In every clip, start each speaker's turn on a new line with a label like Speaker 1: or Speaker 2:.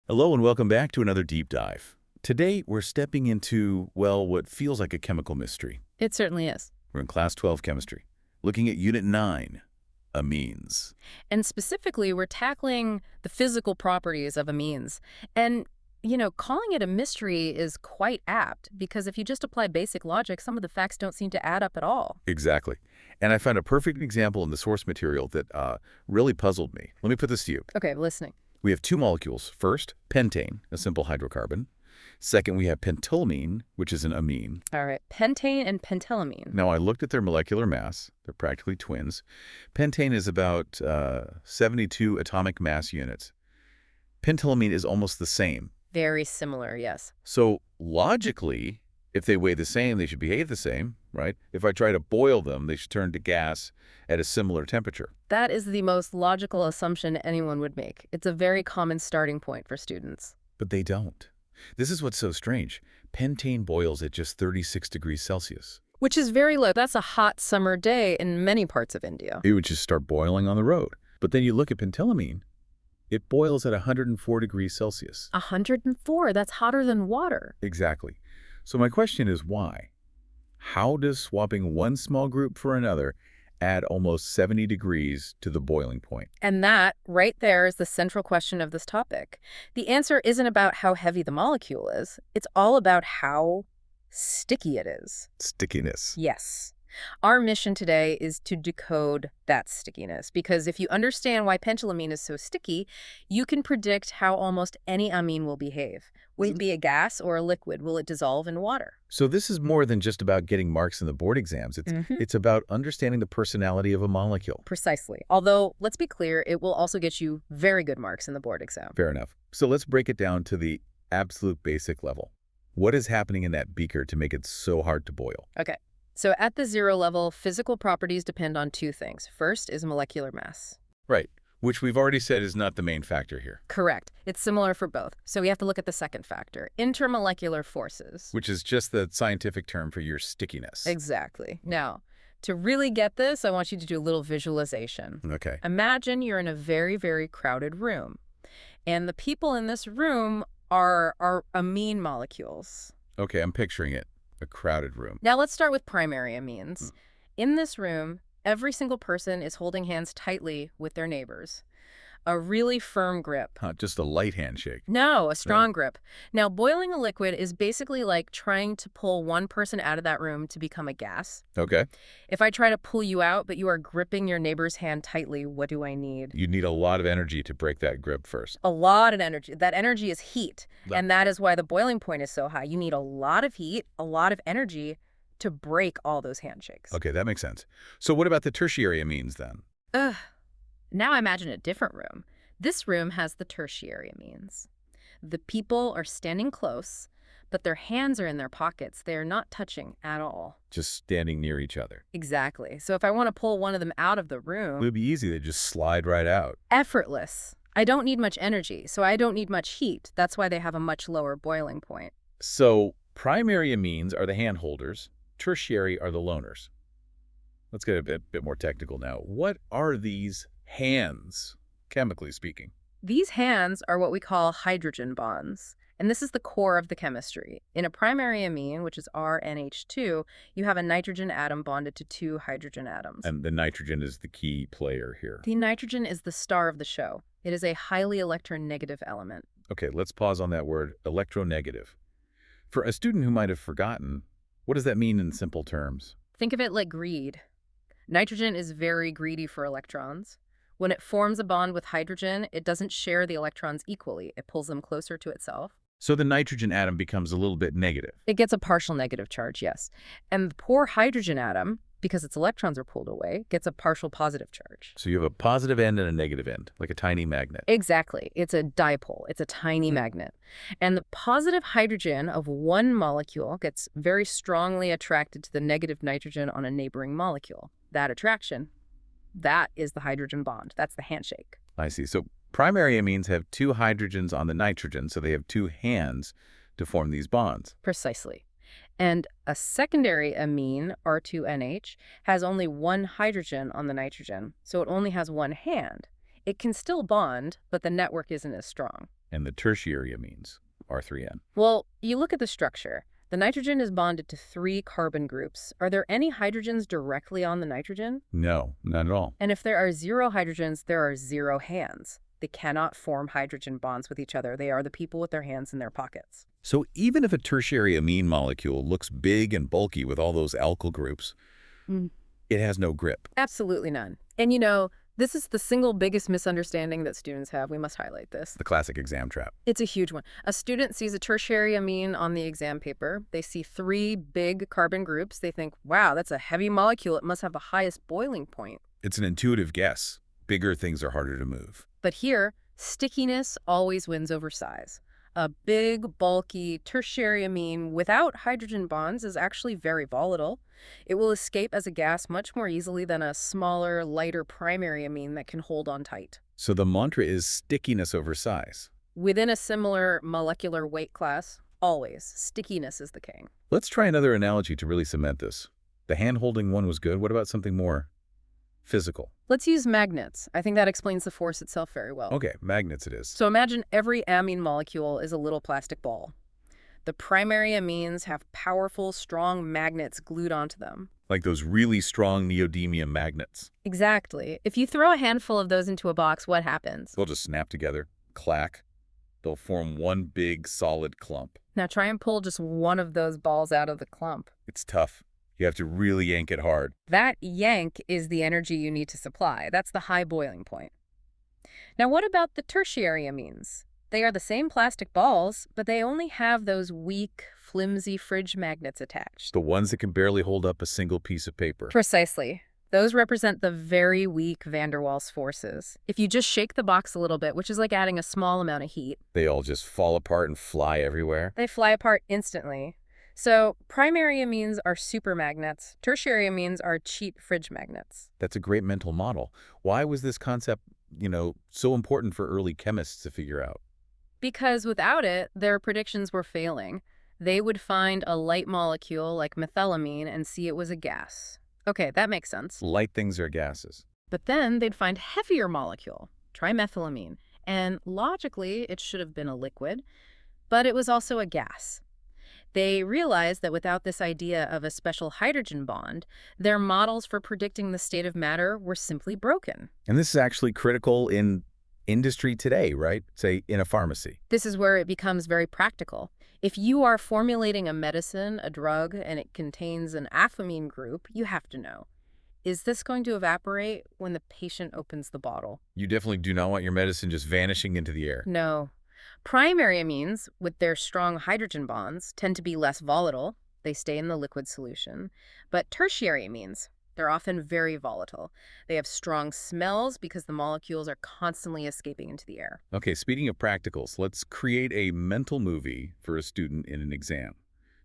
Speaker 1: Hello and welcome back to another deep dive. Today we're stepping into, well, what feels like a chemical mystery.
Speaker 2: It certainly is.
Speaker 1: We're in Class 12 Chemistry, looking at Unit 9, amines.
Speaker 2: And specifically, we're tackling the physical properties of amines. And, calling it a mystery is quite apt because if you just apply basic logic, some of the facts don't seem to add up at all.
Speaker 1: Exactly. And I found a perfect example in the source material that really puzzled me. Let me put this to you.
Speaker 2: Okay, listening.
Speaker 1: We have two molecules. First, pentane, a simple hydrocarbon. Second, we have pentylamine, which is an amine.
Speaker 2: All right, pentane and pentylamine.
Speaker 1: Now, I looked at their molecular mass. They're practically twins. Pentane is about 72 atomic mass units. Pentylamine is almost the same.
Speaker 2: Very similar, yes.
Speaker 1: So, logically, if they weigh the same, they should behave the same, right? If I try to boil them, they should turn to gas at a similar temperature.
Speaker 2: That is the most logical assumption anyone would make. It's a very common starting point for students.
Speaker 1: But they don't. This is what's so strange. Pentane boils at just 36 degrees Celsius.
Speaker 2: Which is very low. That's a hot summer day in many parts of India.
Speaker 1: It would just start boiling on the road. But then you look at pentylamine, it boils at 104 degrees Celsius.
Speaker 2: 104, that's hotter than water.
Speaker 1: Exactly. So my question is why? How does swapping one small group for another add almost 70 degrees to the boiling point?
Speaker 2: And that, right there, is the central question of this topic. The answer isn't about how heavy the molecule is. It's all about how sticky it is.
Speaker 1: Stickiness.
Speaker 2: Yes. Our mission today is to decode that stickiness, because if you understand why pentylamine is so sticky, you can predict how almost any amine will behave. Will it be a gas or a liquid? Will it dissolve in water?
Speaker 1: So this is more than just about getting marks in the board exams. It's about understanding the personality of a molecule.
Speaker 2: Precisely. Although, let's be clear, it will also get you very good marks in the board exam.
Speaker 1: Fair enough. So let's break it down to the absolute basic level. What is happening in that beaker to make it so hard to boil?
Speaker 2: Okay. So at the zero level, physical properties depend on two things. First is molecular mass.
Speaker 1: Right, which we've already said is not the main factor here.
Speaker 2: Correct. It's similar for both. So we have to look at the second factor, intermolecular forces.
Speaker 1: Which is just the scientific term for your stickiness.
Speaker 2: Exactly. Now, to really get this, I want you to do a little visualization.
Speaker 1: Okay.
Speaker 2: Imagine you're in a very, very crowded room, and the people in this room are amine molecules.
Speaker 1: Okay, I'm picturing it. A crowded room.
Speaker 2: Now let's start with primary amines. In this room, every single person is holding hands tightly with their neighbors. A really firm grip.
Speaker 1: Just a light handshake.
Speaker 2: No, a strong grip. Now, boiling a liquid is basically like trying to pull one person out of that room to become a gas.
Speaker 1: Okay.
Speaker 2: If I try to pull you out, but you are gripping your neighbor's hand tightly, what do I need?
Speaker 1: You need a lot of energy to break that grip first.
Speaker 2: A lot of energy. That energy is heat,
Speaker 1: That-
Speaker 2: and that is why the boiling point is so high. You need a lot of heat, a lot of energy to break all those handshakes.
Speaker 1: Okay, that makes sense. So what about the tertiary amines then?
Speaker 2: Ugh. Now imagine a different room. This room has the tertiary amines. The people are standing close, but their hands are in their pockets. They are not touching at all.
Speaker 1: Just standing near each other.
Speaker 2: Exactly. So if I want to pull one of them out of the
Speaker 1: It
Speaker 2: room,
Speaker 1: would be easy to just slide right out.
Speaker 2: effortless. I don't need much energy, so I don't need much heat. That's why they have a much lower boiling point.
Speaker 1: So primary amines are the hand holders. Tertiary are the loners. Let's get a bit more technical now. What are these hands, chemically speaking?
Speaker 2: These hands are what we call hydrogen bonds, and this is the core of the chemistry. In a primary amine, which is RNH2, you have a nitrogen atom bonded to two hydrogen atoms.
Speaker 1: And the nitrogen is the key player here.
Speaker 2: The nitrogen is the star of the show. It is a highly electronegative element.
Speaker 1: Okay, let's pause on that word, electronegative. For a student who might have forgotten, what does that mean in simple terms?
Speaker 2: Think of it like greed. Nitrogen is very greedy for electrons. When it forms a bond with hydrogen, it doesn't share the electrons equally. It pulls them closer to itself.
Speaker 1: So the nitrogen atom becomes a little bit negative.
Speaker 2: It gets a partial negative charge, yes. And the poor hydrogen atom, because its electrons are pulled away, gets a partial positive charge.
Speaker 1: So you have a positive end and a negative end, like a tiny magnet.
Speaker 2: Exactly. It's a dipole. It's a tiny magnet. And the positive hydrogen of one molecule gets very strongly attracted to the negative nitrogen on a neighboring molecule. That attraction, that is the hydrogen bond. That's the handshake.
Speaker 1: I see. So primary amines have two hydrogens on the nitrogen, so they have two hands to form these bonds.
Speaker 2: Precisely. And a secondary amine, R2NH, has only one hydrogen on the nitrogen, so it only has one hand. It can still bond, but the network isn't as strong.
Speaker 1: And the tertiary amines, R3N.
Speaker 2: Well, you look at the structure. The nitrogen is bonded to 3 carbon groups. Are there any hydrogens directly on the nitrogen?
Speaker 1: No, not at all.
Speaker 2: And if there are 0 hydrogens, there are 0 hands. They cannot form hydrogen bonds with each other. They are the people with their hands in their pockets.
Speaker 1: So even if a tertiary amine molecule looks big and bulky with all those alkyl groups, it has no grip.
Speaker 2: Absolutely none. And this is the single biggest misunderstanding that students have. We must highlight this.
Speaker 1: The classic exam trap.
Speaker 2: It's a huge one. A student sees a tertiary amine on the exam paper. They see 3 big carbon groups. They think, wow, that's a heavy molecule. It must have the highest boiling point.
Speaker 1: It's an intuitive guess. Bigger things are harder to move.
Speaker 2: But here, stickiness always wins over size. A big, bulky tertiary amine without hydrogen bonds is actually very volatile. It will escape as a gas much more easily than a smaller, lighter primary amine that can hold on tight.
Speaker 1: So the mantra is stickiness over size.
Speaker 2: Within a similar molecular weight class, always, stickiness is the king.
Speaker 1: Let's try another analogy to really cement this. The hand-holding one was good. What about something more physical?
Speaker 2: Let's use magnets. I think that explains the force itself very well.
Speaker 1: Okay, magnets it is.
Speaker 2: So imagine every amine molecule is a little plastic ball. The primary amines have powerful, strong magnets glued onto them.
Speaker 1: Like those really strong neodymium magnets.
Speaker 2: Exactly. If you throw a handful of those into a box, what happens?
Speaker 1: They'll just snap together, clack. They'll form one big solid clump.
Speaker 2: Now try and pull just one of those balls out of the clump.
Speaker 1: It's tough. You have to really yank it hard.
Speaker 2: That yank is the energy you need to supply. That's the high boiling point. Now what about the tertiary amines? They are the same plastic balls, but they only have those weak, flimsy fridge magnets attached.
Speaker 1: The ones that can barely hold up a single piece of paper.
Speaker 2: Precisely. Those represent the very weak van der Waals forces. If you just shake the box a little bit, which is like adding a small amount of heat,
Speaker 1: They all just fall apart and fly everywhere.
Speaker 2: they fly apart instantly. So primary amines are supermagnets. Tertiary amines are cheap fridge magnets.
Speaker 1: That's a great mental model. Why was this concept, so important for early chemists to figure out?
Speaker 2: Because without it, their predictions were failing. They would find a light molecule like methylamine and see it was a gas. Okay, that makes sense.
Speaker 1: Light things are gases.
Speaker 2: But then they'd find heavier molecule, trimethylamine, and logically it should have been a liquid, but it was also a gas. They realized that without this idea of a special hydrogen bond, their models for predicting the state of matter were simply broken.
Speaker 1: And this is actually critical in industry today, right? Say, in a pharmacy.
Speaker 2: This is where it becomes very practical. If you are formulating a medicine, a drug, and it contains an affamine group, you have to know, is this going to evaporate when the patient opens the bottle?
Speaker 1: You definitely do not want your medicine just vanishing into the air.
Speaker 2: No. Primary amines, with their strong hydrogen bonds, tend to be less volatile. They stay in the liquid solution. But tertiary amines, they're often very volatile. They have strong smells because the molecules are constantly escaping into the air.
Speaker 1: Okay, speaking of practicals, let's create a mental movie for a student in an exam.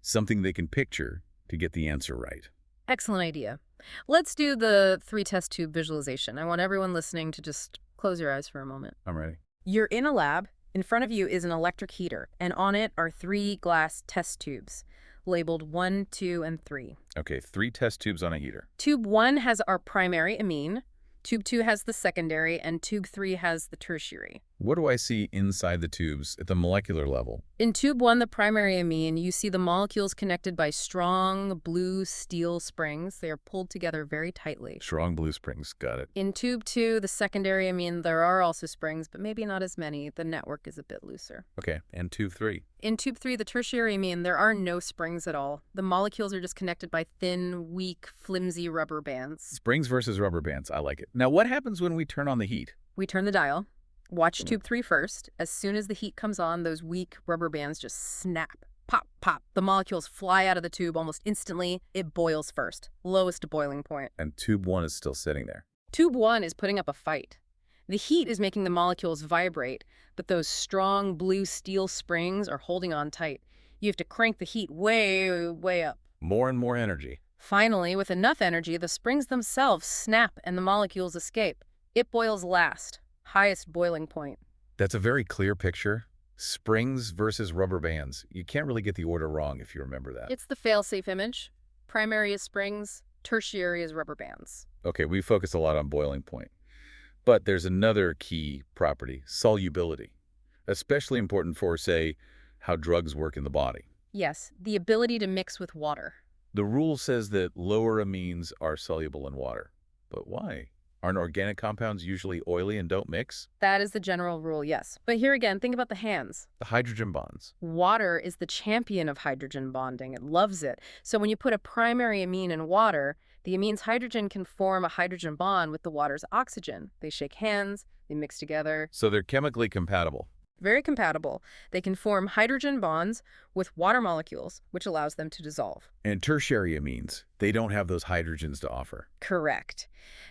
Speaker 1: Something they can picture to get the answer right.
Speaker 2: Excellent idea. Let's do the 3-test tube visualization. I want everyone listening to just close your eyes for a moment.
Speaker 1: I'm ready.
Speaker 2: You're in a lab. In front of you is an electric heater, and on it are 3 glass test tubes, labeled 1, 2, and 3.
Speaker 1: Okay, 3 test tubes on a heater.
Speaker 2: Tube 1 has our primary amine, Tube 2 has the secondary, and Tube 3 has the tertiary.
Speaker 1: What do I see inside the tubes at the molecular level?
Speaker 2: In Tube 1, the primary amine, you see the molecules connected by strong blue steel springs. They are pulled together very tightly.
Speaker 1: Strong blue springs, got it.
Speaker 2: In Tube 2, the secondary amine, there are also springs, but maybe not as many. The network is a bit looser.
Speaker 1: Okay, and tube 3?
Speaker 2: In Tube 3, the tertiary amine, there are no springs at all. The molecules are just connected by thin, weak, flimsy rubber bands.
Speaker 1: Springs versus rubber bands, I like it. Now, what happens when we turn on the heat?
Speaker 2: We turn the dial. Watch Tube 3 first. As soon as the heat comes on, those weak rubber bands just snap. Pop, pop. The molecules fly out of the tube almost instantly. It boils first. Lowest boiling point.
Speaker 1: And tube 1 is still sitting there.
Speaker 2: Tube 1 is putting up a fight. The heat is making the molecules vibrate, but those strong blue steel springs are holding on tight. You have to crank the heat way, way up.
Speaker 1: More and more energy.
Speaker 2: Finally, with enough energy, the springs themselves snap and the molecules escape. It boils last. Highest boiling point.
Speaker 1: That's a very clear picture. Springs versus rubber bands. You can't really get the order wrong if you remember that.
Speaker 2: It's the fail-safe image. Primary is springs, tertiary is rubber bands.
Speaker 1: Okay, we focused a lot on boiling point. But there's another key property, solubility. especially important for, say, how drugs work in the body.
Speaker 2: Yes, the ability to mix with water.
Speaker 1: The rule says that lower amines are soluble in water. But why? Aren't organic compounds usually oily and don't mix?
Speaker 2: That is the general rule, yes. But here again, think about the hands.
Speaker 1: The hydrogen bonds.
Speaker 2: Water is the champion of hydrogen bonding. It loves it. So when you put a primary amine in water, the amine's hydrogen can form a hydrogen bond with the water's oxygen. They shake hands, they mix together.
Speaker 1: So they're chemically compatible.
Speaker 2: Very compatible. They can form hydrogen bonds with water molecules, which allows them to dissolve.
Speaker 1: And tertiary amines, they don't have those hydrogens to offer.
Speaker 2: Correct.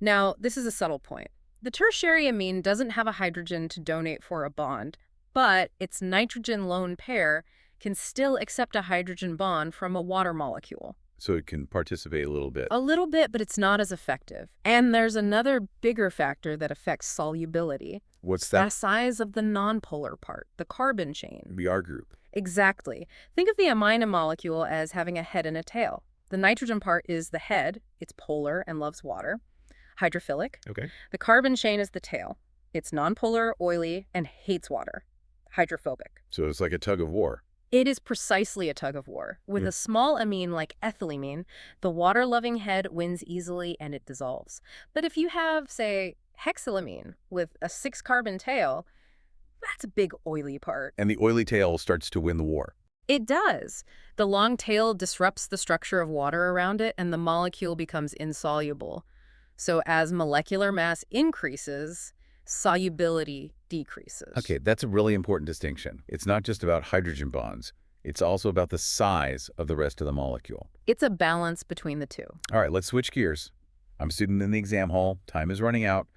Speaker 2: Now, this is a subtle point. The tertiary amine doesn't have a hydrogen to donate for a bond, but its nitrogen lone pair can still accept a hydrogen bond from a water molecule.
Speaker 1: So it can participate a little bit.
Speaker 2: A little bit, but it's not as effective. And there's another bigger factor that affects solubility.
Speaker 1: What's
Speaker 2: The
Speaker 1: that?
Speaker 2: size of the nonpolar part, the carbon chain.
Speaker 1: The R group.
Speaker 2: Exactly. Think of the amine molecule as having a head and a tail. The nitrogen part is the head. It's polar and loves water. Hydrophilic.
Speaker 1: Okay.
Speaker 2: The carbon chain is the tail. It's nonpolar, oily, and hates water. Hydrophobic.
Speaker 1: So it's like a tug of war.
Speaker 2: It is precisely a tug of war. With a small amine like ethylamine, the water-loving head wins easily and it dissolves. But if you have, say, hexylamine with a 6-carbon tail, that's a big oily part.
Speaker 1: And the oily tail starts to win the war.
Speaker 2: It does. The long tail disrupts the structure of water around it and the molecule becomes insoluble. So as molecular mass increases, solubility decreases.
Speaker 1: Okay, that's a really important distinction. It's not just about hydrogen bonds. It's also about the size of the rest of the molecule.
Speaker 2: It's a balance between the two.
Speaker 1: All right, let's switch gears. I'm a student in the exam hall. Time is running out.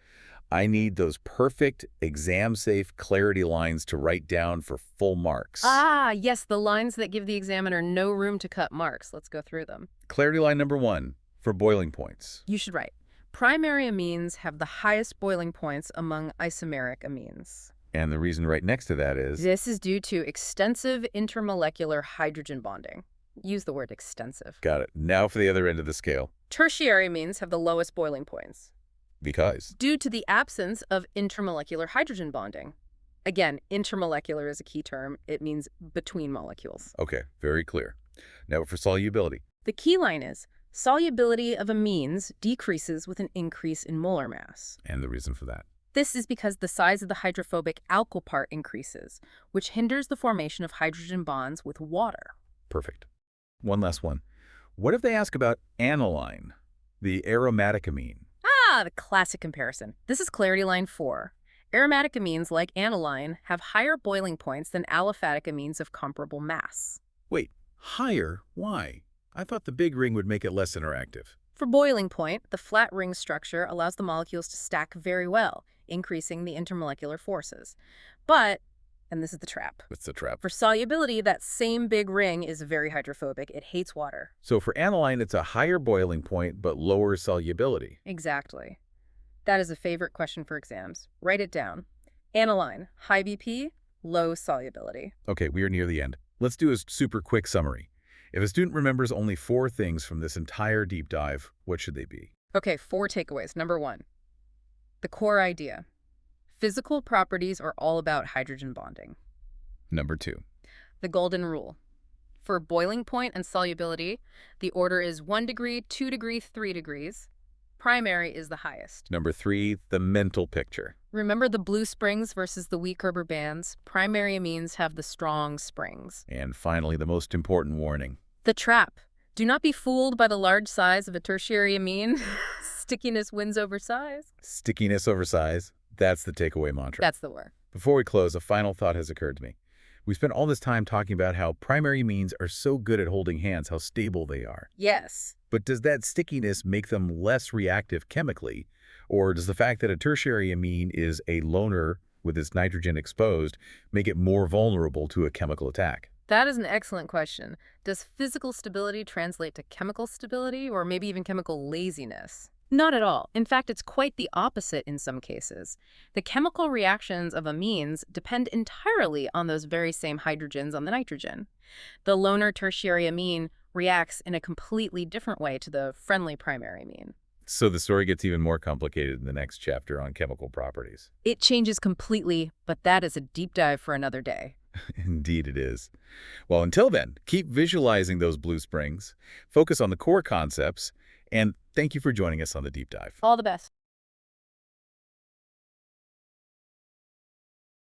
Speaker 1: I need those perfect exam-safe clarity lines to write down for full marks.
Speaker 2: Ah, yes, the lines that give the examiner no room to cut marks. Let's go through them.
Speaker 1: Clarity line number 1 for boiling points.
Speaker 2: You should write. Primary amines have the highest boiling points among isomeric amines.
Speaker 1: And the reason right next to that is...
Speaker 2: This is due to extensive intermolecular hydrogen bonding. Use the word extensive.
Speaker 1: Got it. Now for the other end of the scale.
Speaker 2: Tertiary amines have the lowest boiling points.
Speaker 1: Because?
Speaker 2: Due to the absence of intermolecular hydrogen bonding. Again, intermolecular is a key term. It means between molecules.
Speaker 1: Okay, very clear. Now for solubility.
Speaker 2: The key line is, solubility of amines decreases with an increase in molar mass.
Speaker 1: And the reason for that.
Speaker 2: This is because the size of the hydrophobic alkyl part increases, which hinders the formation of hydrogen bonds with water.
Speaker 1: Perfect. One last one. What if they ask about aniline, the aromatic amine?
Speaker 2: Ah, the classic comparison. This is clarity line 4. Aromatic amines like aniline have higher boiling points than aliphatic amines of comparable mass.
Speaker 1: Wait, higher? Why? I thought the big ring would make it less interactive.
Speaker 2: For boiling point, the flat ring structure allows the molecules to stack very well, increasing the intermolecular forces. But, and this is the trap,
Speaker 1: That's the trap.
Speaker 2: for solubility, that same big ring is very hydrophobic. It hates water.
Speaker 1: So for aniline, it's a higher boiling point, but lower solubility.
Speaker 2: Exactly. That is a favorite question for exams. Write it down. Aniline, high BP, low solubility.
Speaker 1: Okay, we are near the end. Let's do a super quick summary. If a student remembers only 4 things from this entire deep dive, what should they be?
Speaker 2: Okay, 4 takeaways. Number 1, the core idea. Physical properties are all about hydrogen bonding.
Speaker 1: Number 2.
Speaker 2: The golden rule. For boiling point and solubility, the order is 1 degree, 2 degrees, 3 degrees. Primary is the highest.
Speaker 1: Number 3, the mental picture.
Speaker 2: Remember the blue springs versus the weak rubber bands? Primary amines have the strong springs.
Speaker 1: And finally, the most important warning.
Speaker 2: The trap. Do not be fooled by the large size of a tertiary amine. Stickiness wins over size.
Speaker 1: Stickiness over size. That's the takeaway mantra.
Speaker 2: That's the word.
Speaker 1: Before we close, a final thought has occurred to me. We spent all this time talking about how primary amines are so good at holding hands, how stable they are.
Speaker 2: Yes.
Speaker 1: But does that stickiness make them less reactive chemically? Or does the fact that a tertiary amine is a loner with its nitrogen exposed make it more vulnerable to a chemical attack?
Speaker 2: That is an excellent question. Does physical stability translate to chemical stability or maybe even chemical laziness? Not at all. In fact, it's quite the opposite in some cases. The chemical reactions of amines depend entirely on those very same hydrogens on the nitrogen. The loner tertiary amine reacts in a completely different way to the friendly primary amine.
Speaker 1: So the story gets even more complicated in the next chapter on chemical properties.
Speaker 2: It changes completely, but that is a deep dive for another day.
Speaker 1: Indeed it is. Well, until then, keep visualizing those blue springs, focus on the core concepts, and thank you for joining us on the deep dive.
Speaker 2: All the best.